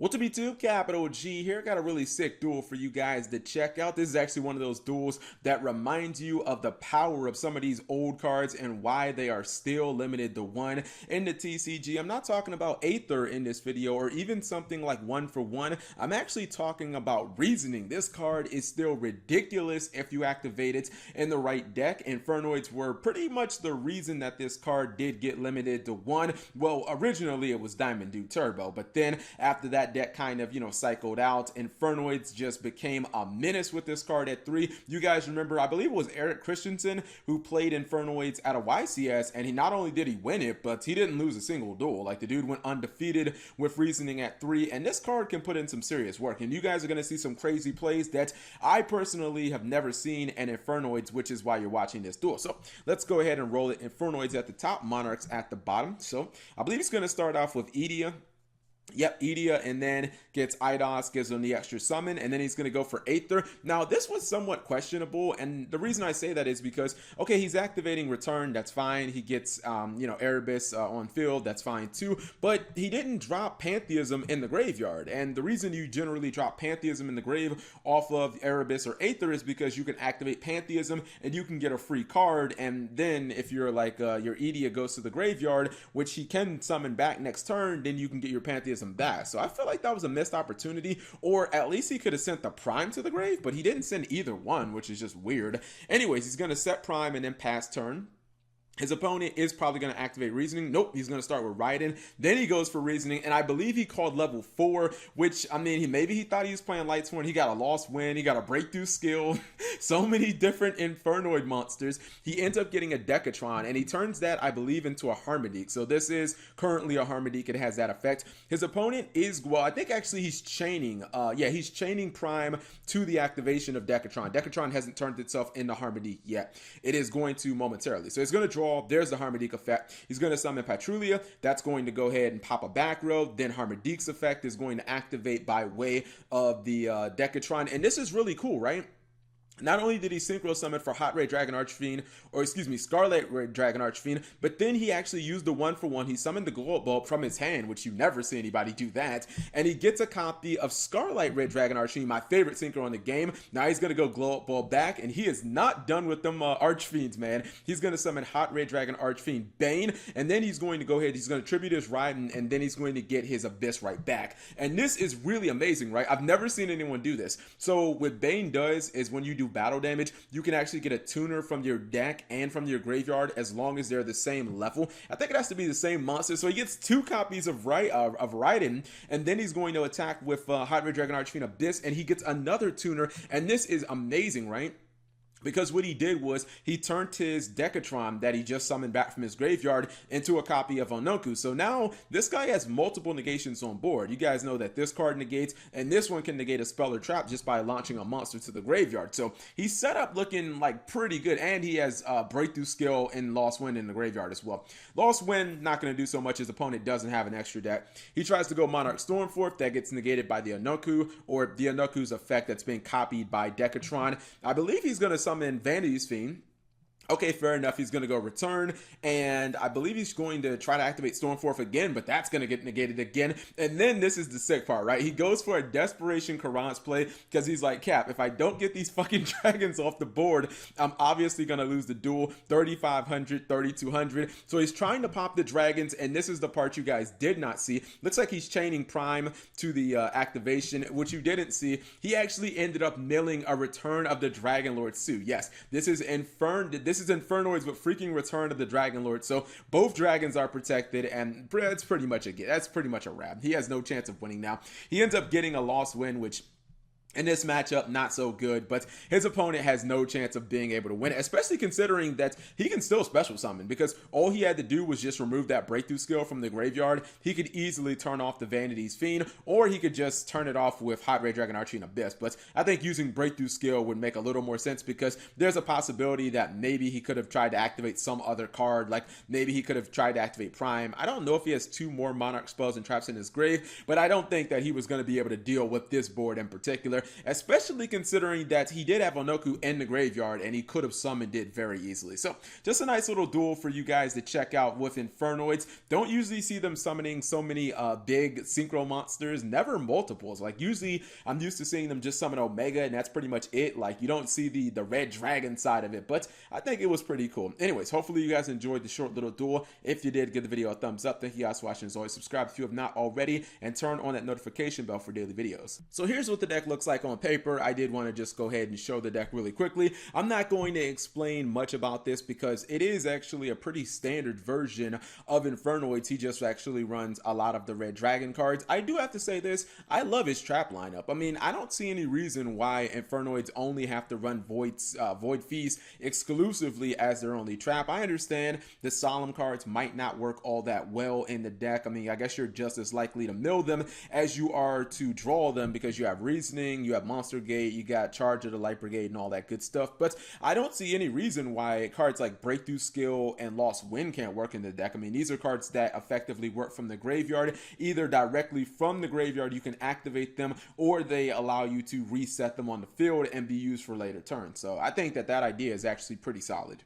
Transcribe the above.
Well, to be too, Capital G here. Got a really sick duel for you guys to check out. This is actually one of those duels that reminds you of the power of some of these old cards and why they are still limited to one in the TCG. I'm not talking about Aether in this video or even something like one for one. I'm actually talking about Reasoning. This card is still ridiculous if you activate it in the right deck. Infernoids were pretty much the reason that this card did get limited to one. Well, originally it was Diamond Dude Turbo, but then after that deck kind of, cycled out, Infernoids just became a menace with this card at 3. You guys remember, I believe it was Eric Christensen who played Infernoids at a YCS, and he not only did he win it, but he didn't lose a single duel. Like, the dude went undefeated with Reasoning at 3, and this card can put in some serious work, and you guys are going to see some crazy plays that I personally have never seen in Infernoids, which is why you're watching this duel. So let's go ahead and roll it. Infernoids at the top, Monarchs at the bottom. So I believe he's going to start off with Edea. Yep, Edea, and then gets Eidos, gives him the extra summon, and then he's going to go for Aether. Now, this was somewhat questionable, and the reason I say that is because, okay, he's activating Return, that's fine. He gets, Erebus on field, that's fine too, but he didn't drop Pantheism in the graveyard, and the reason you generally drop Pantheism in the grave off of Erebus or Aether is because you can activate Pantheism, and you can get a free card, and then if you're like, your Edea goes to the graveyard, which he can summon back next turn, then you can get your Pantheism back. So I feel like that was a missed opportunity, or at least he could have sent the Prime to the grave, but he didn't send either one, which is just weird. Anyways, he's going to set Prime and then pass turn. His opponent is probably going to activate Reasoning. Nope, he's going to start with Raiden. Then he goes for Reasoning, and I believe he called level 4, which, I mean, maybe he thought he was playing Light Sworn. He got a Lost Wind. He got a Breakthrough Skill. So many different Infernoid monsters. He ends up getting a Decatron, and he turns that, I believe, into a Harmonique. So this is currently a Harmonique. It has that effect. His opponent is, well, I think actually he's chaining. He's chaining Prime to the activation of Decatron. Decatron hasn't turned itself into Harmonique yet. It is going to momentarily. So it's going to draw. There's the Harmonique effect. He's going to summon Patrulia. That's going to go ahead and pop a back row. Then Harmonique's effect is going to activate by way of the Decatron. And this is really cool, right? Not only did he Synchro Summon for Hot Red Dragon Archfiend, or excuse me, Scarlet Red Dragon Archfiend, but then he actually used the 1-for-1. He summoned the Glow Up Bulb from his hand, which you never see anybody do that, and he gets a copy of Scarlet Red Dragon Archfiend, my favorite Synchro in the game. Now he's going to go Glow Up Bulb back, and he is not done with them Archfiends, man. He's going to summon Hot Red Dragon Archfiend Bane, and then he's going to go ahead, he's going to tribute his Raiden, and then he's going to get his Abyss right back. And this is really amazing, right? I've never seen anyone do this. So what Bane does is when you do battle damage, you can actually get a tuner from your deck and from your graveyard as long as they're the same level. I think it has to be the same monster. So he gets 2 copies of Raiden, and then he's going to attack with Hot Red Dragon Archfiend Abyss, and he gets another tuner, and this is amazing, right? Because what he did was he turned his Decatron that he just summoned back from his graveyard into a copy of Onoku. So now this guy has multiple negations on board. You guys know that this card negates, and this one can negate a spell or trap just by launching a monster to the graveyard. So he's set up looking like pretty good, and he has breakthrough skill in Lost Wind in the graveyard as well. Lost Wind, not going to do so much. His opponent doesn't have an extra deck. He tries to go Monarch Stormforth. That gets negated by the Onoku, or the Onoku's effect that's being copied by Decatron. I believe he's going to summon Vanity's Fiend. Okay, fair enough. He's going to go Return, and I believe he's going to try to activate Stormforth again, but that's going to get negated again. And then this is the sick part, right? He goes for a Desperation Karan's play because he's like, Cap, if I don't get these fucking dragons off the board, I'm obviously going to lose the duel. 3,500, 3,200. So he's trying to pop the dragons, and this is the part you guys did not see. Looks like he's chaining Prime to the activation, which you didn't see. He actually ended up milling a Return of the Dragon Lord Sue. Yes, this is Infernoids with freaking Return of the Dragon Lord. So both dragons are protected, and that's pretty much a wrap. He has no chance of winning now. He ends up getting a Lost Wind, which in this matchup, not so good, but his opponent has no chance of being able to win, especially considering that he can still special summon, because all he had to do was just remove that breakthrough skill from the graveyard. He could easily turn off the Vanity's Fiend, or he could just turn it off with Hot Red Dragon Archfiend Abyss. But I think using breakthrough skill would make a little more sense, because there's a possibility that maybe he could have tried to activate some other card, like maybe he could have tried to activate Prime. I don't know if he has 2 more Monarch spells and traps in his grave, but I don't think that he was going to be able to deal with this board in particular. together, especially considering that he did have Onoku in the graveyard and he could have summoned it very easily. So just a nice little duel for you guys to check out with Infernoids. Don't usually see them summoning so many big synchro monsters, never multiples. Like usually I'm used to seeing them just summon Omega and that's pretty much it. Like you don't see the red dragon side of it, but I think it was pretty cool. Anyways, hopefully you guys enjoyed the short little duel. If you did, give the video a thumbs up. Thank you guys for watching. As always, subscribe if you have not already and turn on that notification bell for daily videos. So here's what the deck looks like on paper. I did want to just go ahead and show the deck really quickly. I'm not going to explain much about this because it is actually a pretty standard version of Infernoids. He just actually runs a lot of the red dragon cards. I do have to say this, I love his trap lineup. I mean, I don't see any reason why Infernoids only have to run Void Feast exclusively as their only trap. I understand the Solemn cards might not work all that well in the deck. I mean, I guess you're just as likely to mill them as you are to draw them because you have Reasoning, you have Monster Gate, you got Charge of the Light Brigade and all that good stuff. But I don't see any reason why cards like Breakthrough Skill and Lost Wind can't work in the deck. I mean, these are cards that effectively work from the graveyard, either directly from the graveyard you can activate them, or they allow you to reset them on the field and be used for later turns. So I think that idea is actually pretty solid.